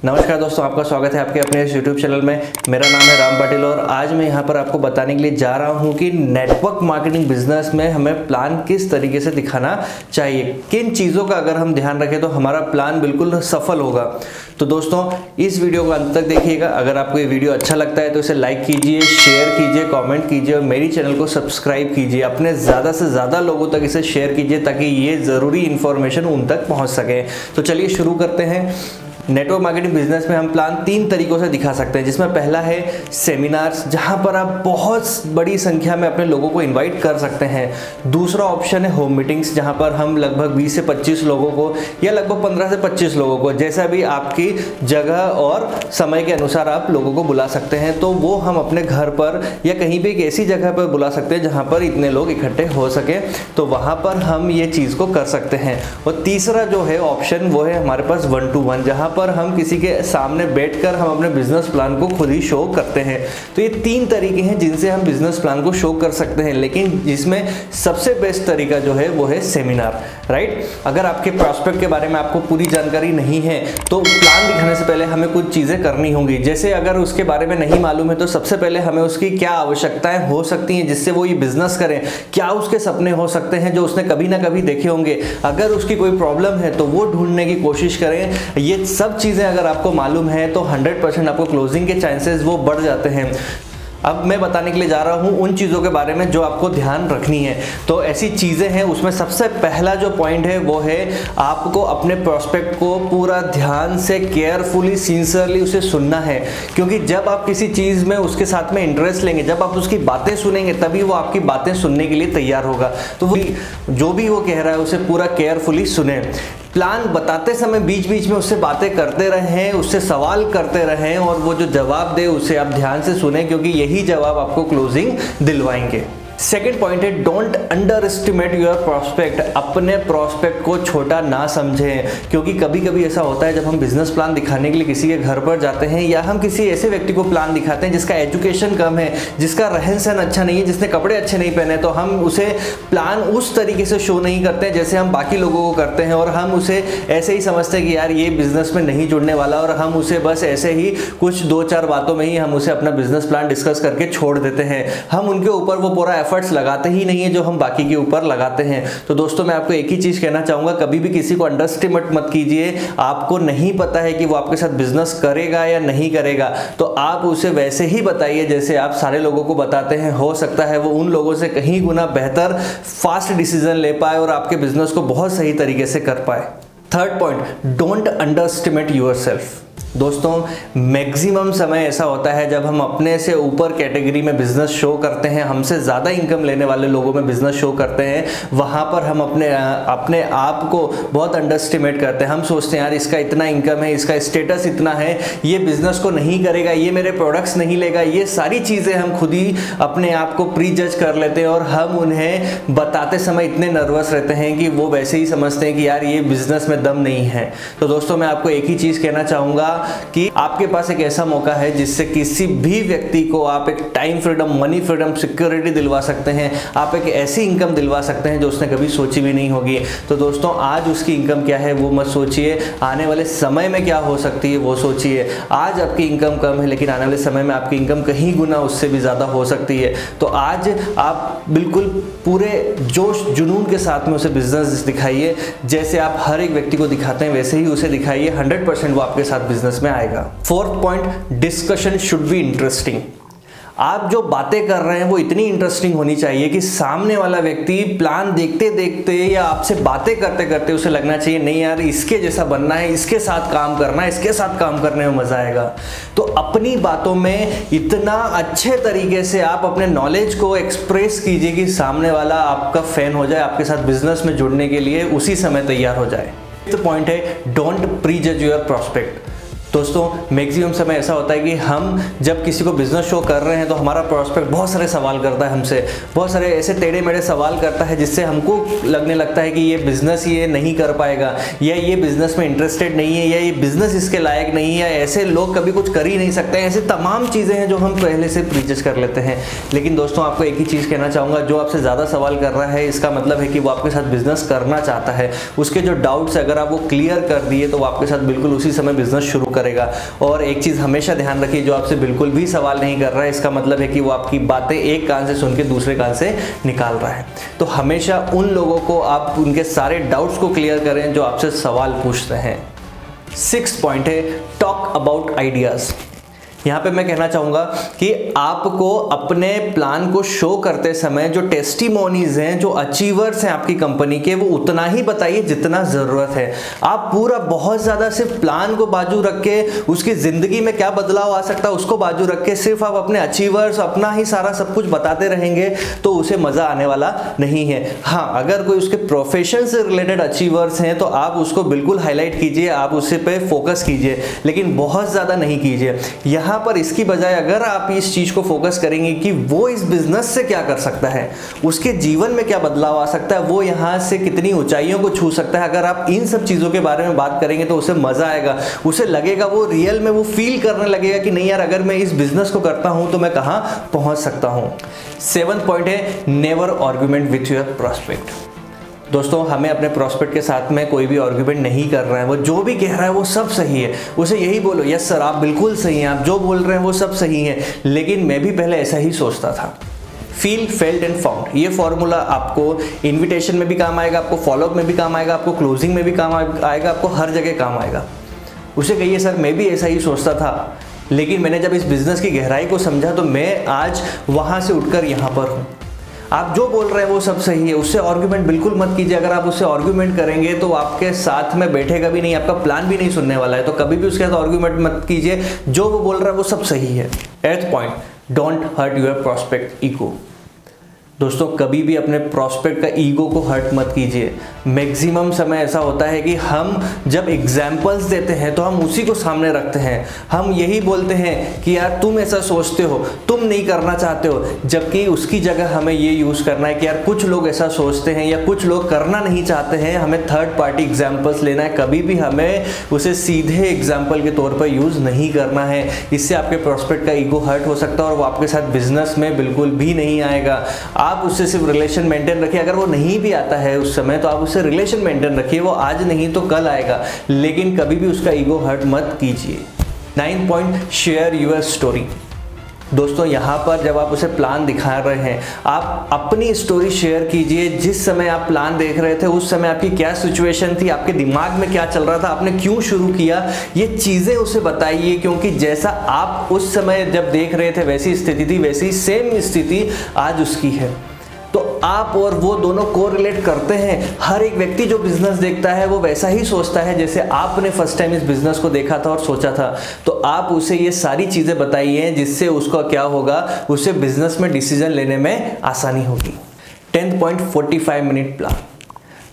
नमस्कार दोस्तों, आपका स्वागत है आपके अपने इस YouTube चैनल में। मेरा नाम है राम पाटिल और आज मैं यहाँ पर आपको बताने के लिए जा रहा हूँ कि नेटवर्क मार्केटिंग बिजनेस में हमें प्लान किस तरीके से दिखाना चाहिए, किन चीज़ों का अगर हम ध्यान रखें तो हमारा प्लान बिल्कुल सफल होगा। तो दोस्तों इस वीडियो को अंत तक देखिएगा। अगर आपको ये वीडियो अच्छा लगता है तो इसे लाइक कीजिए, शेयर कीजिए, कॉमेंट कीजिए और मेरी चैनल को सब्सक्राइब कीजिए। अपने ज़्यादा से ज़्यादा लोगों तक इसे शेयर कीजिए ताकि ये ज़रूरी इन्फॉर्मेशन उन तक पहुँच सके। तो चलिए शुरू करते हैं। नेटवर्क मार्केटिंग बिजनेस में हम प्लान 3 तरीकों से दिखा सकते हैं, जिसमें पहला है सेमिनार्स, जहां पर आप बहुत बड़ी संख्या में अपने लोगों को इनवाइट कर सकते हैं। दूसरा ऑप्शन है होम मीटिंग्स, जहां पर हम लगभग 20 से 25 लोगों को या लगभग 15 से 25 लोगों को, जैसा भी आपकी जगह और समय के अनुसार आप लोगों को बुला सकते हैं। तो वो हम अपने घर पर या कहीं भी एक ऐसी जगह पर बुला सकते हैं जहाँ पर इतने लोग इकट्ठे हो सके, तो वहाँ पर हम ये चीज़ को कर सकते हैं। और तीसरा जो है ऑप्शन वो है हमारे पास 1 to 1, जहाँ पर हम किसी के सामने बैठकर हम अपने बिजनेस प्लान को खुद ही शो करते हैं। तो ये 3 तरीके हैं जिनसे हम बिजनेस प्लान को शो कर सकते हैं, लेकिन जिसमें सबसे बेस्ट तरीका जो है वो है सेमिनार, राइट। अगर आपके प्रॉस्पेक्ट के बारे में आपको पूरी जानकारी नहीं है तो प्लान दिखाने से पहले हमें कुछ चीज़ें करनी होंगी। जैसे अगर उसके बारे में नहीं मालूम है तो सबसे पहले हमें उसकी क्या आवश्यकताएं हो सकती हैं जिससे वो ये बिजनेस करें, क्या उसके सपने हो सकते हैं जो उसने कभी ना कभी देखे होंगे। अगर उसकी कोई प्रॉब्लम है तो वो ढूंढने की कोशिश करें। ये सब चीज़ें अगर आपको मालूम है तो 100% आपको क्लोजिंग के चांसेस वो बढ़ जाते हैं। अब मैं बताने के लिए जा रहा हूँ उन चीज़ों के बारे में जो आपको ध्यान रखनी है। तो ऐसी चीज़ें हैं, उसमें सबसे पहला जो पॉइंट है वो है आपको अपने प्रोस्पेक्ट को पूरा ध्यान से, केयरफुली, सिंसियरली उसे सुनना है। क्योंकि जब आप किसी चीज़ में उसके साथ में इंटरेस्ट लेंगे, जब आप उसकी बातें सुनेंगे, तभी वो आपकी बातें सुनने के लिए तैयार होगा। तो वो जो भी वो कह रहा है उसे पूरा केयरफुली सुने। प्लान बताते समय बीच बीच में उससे बातें करते रहें, उससे सवाल करते रहें और वो जो जवाब दे उसे आप ध्यान से सुने, क्योंकि यही जवाब आपको क्लोजिंग दिलवाएंगे। सेकेंड पॉइंट है don't under estimate your prospect. अपने प्रॉस्पेक्ट को छोटा ना समझें, क्योंकि कभी कभी ऐसा होता है जब हम बिजनेस प्लान दिखाने के लिए किसी के घर पर जाते हैं या हम किसी ऐसे व्यक्ति को प्लान दिखाते हैं जिसका एजुकेशन कम है, जिसका रहन सहन अच्छा नहीं है, जिसने कपड़े अच्छे नहीं पहने, तो हम उसे प्लान उस तरीके से शो नहीं करते हैं जैसे हम बाकी लोगों को करते हैं। और हम उसे ऐसे ही समझते हैं कि यार ये बिजनेस में नहीं जुड़ने वाला, और हम उसे बस ऐसे ही कुछ 2-4 बातों में ही हम उसे अपना बिजनेस प्लान डिस्कस करके छोड़ देते हैं। हम उनके ऊपर वो पूरा एफर्ट्स लगाते ही नहीं है जो हम बाकी के ऊपर लगाते हैं। तो दोस्तों मैं आपको एक ही चीज कहना चाहूंगा, कभी भी किसी को अंडरएस्टिमेट मत कीजिए। आपको नहीं पता है कि वो आपके साथ बिजनेस करेगा या नहीं करेगा, तो आप उसे वैसे ही बताइए जैसे आप सारे लोगों को बताते हैं। हो सकता है वो उन लोगों से कहीं गुना बेहतर फास्ट डिसीजन ले पाए और आपके बिजनेस को बहुत सही तरीके से कर पाए। Third point, don't underestimate yourself. दोस्तों मैक्सिमम समय ऐसा होता है जब हम अपने से ऊपर कैटेगरी में बिजनेस शो करते हैं, हमसे ज़्यादा इनकम लेने वाले लोगों में बिजनेस शो करते हैं, वहाँ पर हम अपने आप को बहुत अंडरएस्टिमेट करते हैं। हम सोचते हैं यार इसका इतना इनकम है, इसका स्टेटस इतना है, ये बिजनेस को नहीं करेगा, ये मेरे प्रोडक्ट्स नहीं लेगा। ये सारी चीज़ें हम खुद ही अपने आप को प्री जज कर लेते हैं और हम उन्हें बताते समय इतने नर्वस रहते हैं कि वो वैसे ही समझते हैं कि यार ये बिजनेस में दम नहीं है। तो दोस्तों मैं आपको एक ही चीज़ कहना चाहूँगा कि आपके पास एक ऐसा मौका है जिससे किसी भी व्यक्ति को आप एक time freedom, money freedom, security दिलवा सकते हैं। आप एक ऐसी इनकम दिलवा सकते हैं जो उसने कभी सोची भी नहीं होगी। तो दोस्तों आज उसकी इनकम क्या है वो मत सोचिए, आने वाले समय में क्या हो सकती है वो सोचिए। आज आपकी इनकम कम है लेकिन आने वाले समय में आपकी इनकम कहीं गुना उससे भी ज़्यादा हो सकती है। तो आज आप बिल्कुल पूरे जोश जुनून के साथ में उसे बिजनेस दिखाइए, जैसे आप हर एक व्यक्ति को दिखाते हैं वैसे ही उसे दिखाइए। 100% वो आपके साथ बिजनेस में आएगा। Fourth point, discussion should be interesting. आप जो बातें कर रहे हैं वो इतनी इंटरेस्टिंग होनी चाहिए कि सामने वाला व्यक्ति प्लान देखते देखते या आपसे बातें करते करते उसे लगना चाहिए नहीं यार इसके जैसा बनना है, इसके साथ काम करना है, इसके साथ काम करने में मजा आएगा। तो अपनी बातों में इतना अच्छे तरीके से आप अपने नॉलेज को एक्सप्रेस कीजिए कि सामने वाला आपका फैन हो जाए, आपके साथ बिजनेस में जुड़ने के लिए उसी समय तैयार हो जाए। तो पॉइंट है डोंट प्री जज योर प्रॉस्पेक्ट। दोस्तों मैक्सिमम समय ऐसा होता है कि हम जब किसी को बिजनेस शो कर रहे हैं तो हमारा प्रॉस्पेक्ट बहुत सारे सवाल करता है हमसे, बहुत सारे ऐसे टेढ़े मेढ़े सवाल करता है जिससे हमको लगने लगता है कि ये बिजनेस ये नहीं कर पाएगा, या ये बिजनेस में इंटरेस्टेड नहीं है, या ये बिजनेस इसके लायक नहीं है, या ऐसे लोग कभी कुछ कर ही नहीं सकते हैं। ऐसे तमाम चीज़ें हैं जो हम पहले से प्रीजज कर लेते हैं। लेकिन दोस्तों आपको एक ही चीज़ कहना चाहूँगा, जो आपसे ज़्यादा सवाल कर रहा है इसका मतलब है कि वो आपके साथ बिजनेस करना चाहता है। उसके जो डाउट्स अगर आप वो क्लियर कर दिए तो वो आपके साथ बिल्कुल उसी समय बिजनेस शुरू करेगा। और एक चीज़ हमेशा ध्यान रखिए, जो आपसे बिल्कुल भी सवाल नहीं कर रहा है इसका मतलब है कि वो आपकी बातें एक कान से सुन के दूसरे कान से निकाल रहा है। तो हमेशा उन लोगों को आप उनके सारे डाउट्स को क्लियर करें जो आपसे सवाल पूछते हैं। 6 पॉइंट है टॉक अबाउट आइडियाज़। यहाँ पे मैं कहना चाहूँगा कि आपको अपने प्लान को शो करते समय जो टेस्टिमोनीज हैं, जो अचीवर्स हैं आपकी कंपनी के, वो उतना ही बताइए जितना ज़रूरत है। आप पूरा बहुत ज़्यादा सिर्फ प्लान को बाजू रख के, उसकी ज़िंदगी में क्या बदलाव आ सकता है उसको बाजू रख के सिर्फ आप अपने अचीवर्स, अपना ही सारा सब कुछ बताते रहेंगे तो उसे मज़ा आने वाला नहीं है। हाँ, अगर कोई उसके प्रोफेशन से रिलेटेड अचीवर्स हैं तो आप उसको बिल्कुल हाईलाइट कीजिए, आप उस पे फोकस कीजिए, लेकिन बहुत ज़्यादा नहीं कीजिए। यहाँ पर इसकी बजाय अगर आप इस चीज को फोकस करेंगे कि वो इस बिजनेस से क्या कर सकता है, उसके जीवन में क्या बदलाव आ सकता है, वो यहां से कितनी ऊंचाइयों को छू सकता है, अगर आप इन सब चीजों के बारे में बात करेंगे तो उसे मजा आएगा, उसे लगेगा, वो रियल में वो फील करने लगेगा कि नहीं यार, अगर मैं इस बिजनेस को करता हूं तो मैं कहां पहुंच सकता हूं। 7th पॉइंट है never argument with your prospect. दोस्तों, हमें अपने प्रॉस्पेक्ट के साथ में कोई भी आर्गुमेंट नहीं कर रहा है, वो जो भी कह रहा है वो सब सही है, उसे यही बोलो यस सर आप बिल्कुल सही हैं, आप जो बोल रहे हैं वो सब सही है। लेकिन मैं भी पहले ऐसा ही सोचता था। फील, फेल्ट एंड फाउंड, ये फॉर्मूला आपको इन्विटेशन में भी काम आएगा, आपको फॉलोअप में भी काम आएगा, आपको क्लोजिंग में भी काम आएगा, आपको हर जगह काम आएगा। उसे कहिए सर मैं भी ऐसा ही सोचता था, लेकिन मैंने जब इस बिजनेस की गहराई को समझा तो मैं आज वहाँ से उठकर यहाँ पर हूँ। आप जो बोल रहे हैं वो सब सही है, उससे आर्गुमेंट बिल्कुल मत कीजिए। अगर आप उससे आर्गुमेंट करेंगे तो आपके साथ में बैठेगा भी नहीं, आपका प्लान भी नहीं सुनने वाला है, तो कभी भी उसके साथ आर्गुमेंट मत कीजिए। जो वो बोल रहा है वो सब सही है। 8th point, don't hurt your prospect ego. दोस्तों, कभी भी अपने प्रॉस्पेक्ट का ईगो को हर्ट मत कीजिए। मैक्सिमम समय ऐसा होता है कि हम जब एग्जाम्पल्स देते हैं तो हम उसी को सामने रखते हैं, हम यही बोलते हैं कि यार तुम ऐसा सोचते हो, तुम नहीं करना चाहते हो, जबकि उसकी जगह हमें ये यूज़ करना है कि यार कुछ लोग ऐसा सोचते हैं या कुछ लोग करना नहीं चाहते हैं, हमें थर्ड पार्टी एग्जाम्पल्स लेना है। कभी भी हमें उसे सीधे एग्जाम्पल के तौर पर यूज़ नहीं करना है। इससे आपके प्रॉस्पेक्ट का ईगो हर्ट हो सकता है और वो आपके साथ बिजनेस में बिल्कुल भी नहीं आएगा। आप उससे सिर्फ रिलेशन मेंटेन रखिए। अगर वो नहीं भी आता है उस समय तो आप उससे रिलेशन मेंटेन रखिए, वो आज नहीं तो कल आएगा, लेकिन कभी भी उसका ईगो हर्ट मत कीजिए। 9th point, share your story. दोस्तों, यहाँ पर जब आप उसे प्लान दिखा रहे हैं, आप अपनी स्टोरी शेयर कीजिए। जिस समय आप प्लान देख रहे थे उस समय आपकी क्या सिचुएशन थी, आपके दिमाग में क्या चल रहा था, आपने क्यों शुरू किया, ये चीज़ें उसे बताइए। क्योंकि जैसा आप उस समय जब देख रहे थे वैसी स्थिति थी, वैसी सेम स्थिति आज उसकी है। तो आप और वो दोनों कोरिलेट करते हैं। हर एक व्यक्ति जो बिजनेस देखता है वो वैसा ही सोचता है जैसे आपने फर्स्ट टाइम इस बिजनेस को देखा था और सोचा था। तो आप उसे ये सारी चीज़ें बताइए जिससे उसका क्या होगा, उसे बिजनेस में डिसीजन लेने में आसानी होगी। 10th point, 45 minute plan.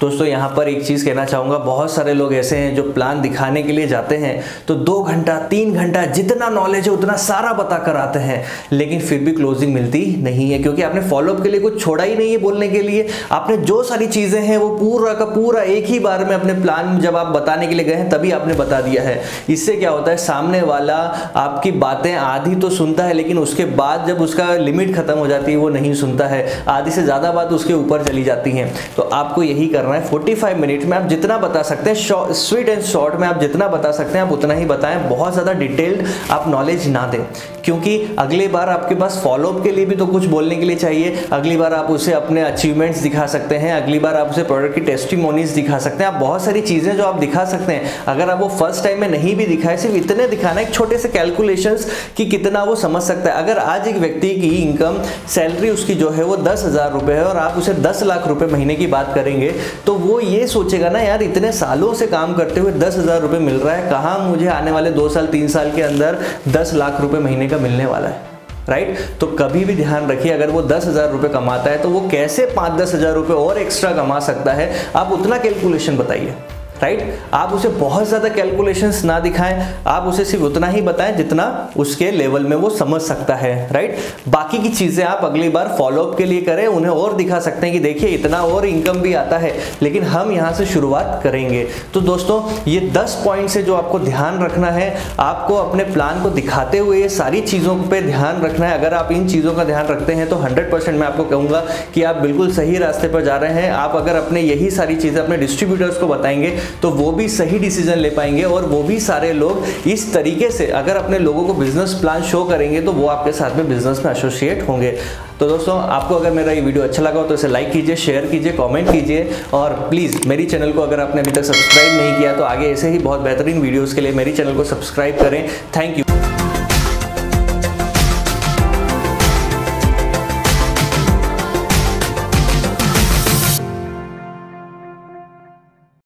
दोस्तों, यहाँ पर एक चीज़ कहना चाहूँगा, बहुत सारे लोग ऐसे हैं जो प्लान दिखाने के लिए जाते हैं तो 2 घंटा 3 घंटा जितना नॉलेज है उतना सारा बता कर आते हैं, लेकिन फिर भी क्लोजिंग मिलती नहीं है, क्योंकि आपने फॉलोअप के लिए कुछ छोड़ा ही नहीं है बोलने के लिए। आपने जो सारी चीज़ें हैं वो पूरा का पूरा एक ही बार में अपने प्लान जब आप बताने के लिए गए हैं तभी आपने बता दिया है। इससे क्या होता है, सामने वाला आपकी बातें आधी तो सुनता है, लेकिन उसके बाद जब उसका लिमिट खत्म हो जाती है वो नहीं सुनता है, आधी से ज़्यादा बात उसके ऊपर चली जाती हैं। तो आपको यही करना है, 45 मिनट में आप जितना बता सकते हैं, स्वीट एंड शॉर्ट में आप जितना बता सकते हैं आप उतना ही बताएं। बहुत ज़्यादा डिटेल्ड आप नॉलेज ना दें, क्योंकि अगली बार आपके पास फॉलोअप के लिए भी तो कुछ बोलने के लिए चाहिए। अगली बार आप उसे अपने अचीवमेंट्स दिखा सकते हैं, अगली बार आप उसे प्रोडक्ट की टेस्टिमोनीज दिखा सकते हैं। आप बहुत सारी चीज़ें जो आप दिखा सकते हैं, अगर आप वो फर्स्ट टाइम में नहीं भी दिखाए, सिर्फ इतने दिखाना, एक छोटे से कैलकुलेशंस कि कितना वो समझ सकता है। अगर आज एक व्यक्ति की इनकम सैलरी उसकी जो है वो 10,000 रुपये है और आप उसे 10 लाख रुपये महीने की बात करेंगे तो वो ये सोचेगा ना, यार इतने सालों से काम करते हुए 10,000 रुपये मिल रहा है, कहाँ मुझे आने वाले 2 साल 3 साल के अंदर 10 लाख रुपये महीने का मिलने वाला है, राइट। तो कभी भी ध्यान रखिए, अगर वो 10,000 रुपये कमाता है तो वो कैसे 5-10 हज़ार रुपये और एक्स्ट्रा कमा सकता है, आप उतना कैलकुलेशन बताइए, राइट। आप उसे बहुत ज़्यादा कैलकुलेशंस ना दिखाएं, आप उसे सिर्फ उतना ही बताएं जितना उसके लेवल में वो समझ सकता है, राइट। बाकी की चीज़ें आप अगली बार फॉलोअप के लिए करें, उन्हें और दिखा सकते हैं कि देखिए इतना और इनकम भी आता है, लेकिन हम यहाँ से शुरुआत करेंगे। तो दोस्तों, ये 10 पॉइंट्स है जो आपको ध्यान रखना है। आपको अपने प्लान को दिखाते हुए ये सारी चीज़ों पर ध्यान रखना है। अगर आप इन चीज़ों का ध्यान रखते हैं तो 100% मैं आपको कहूँगा कि आप बिल्कुल सही रास्ते पर जा रहे हैं। आप अगर अपने यही सारी चीज़ें अपने डिस्ट्रीब्यूटर्स को बताएंगे तो वो भी सही डिसीजन ले पाएंगे और वो भी सारे लोग इस तरीके से अगर अपने लोगों को बिजनेस प्लान शो करेंगे तो वो आपके साथ में बिजनेस में एसोसिएट होंगे। तो दोस्तों, आपको अगर मेरा ये वीडियो अच्छा लगा हो तो इसे लाइक कीजिए, शेयर कीजिए, कमेंट कीजिए और प्लीज़ मेरी चैनल को अगर आपने अभी तक सब्सक्राइब नहीं किया तो आगे ऐसे ही बहुत बेहतरीन वीडियोस के लिए मेरी चैनल को सब्सक्राइब करें। Thank you.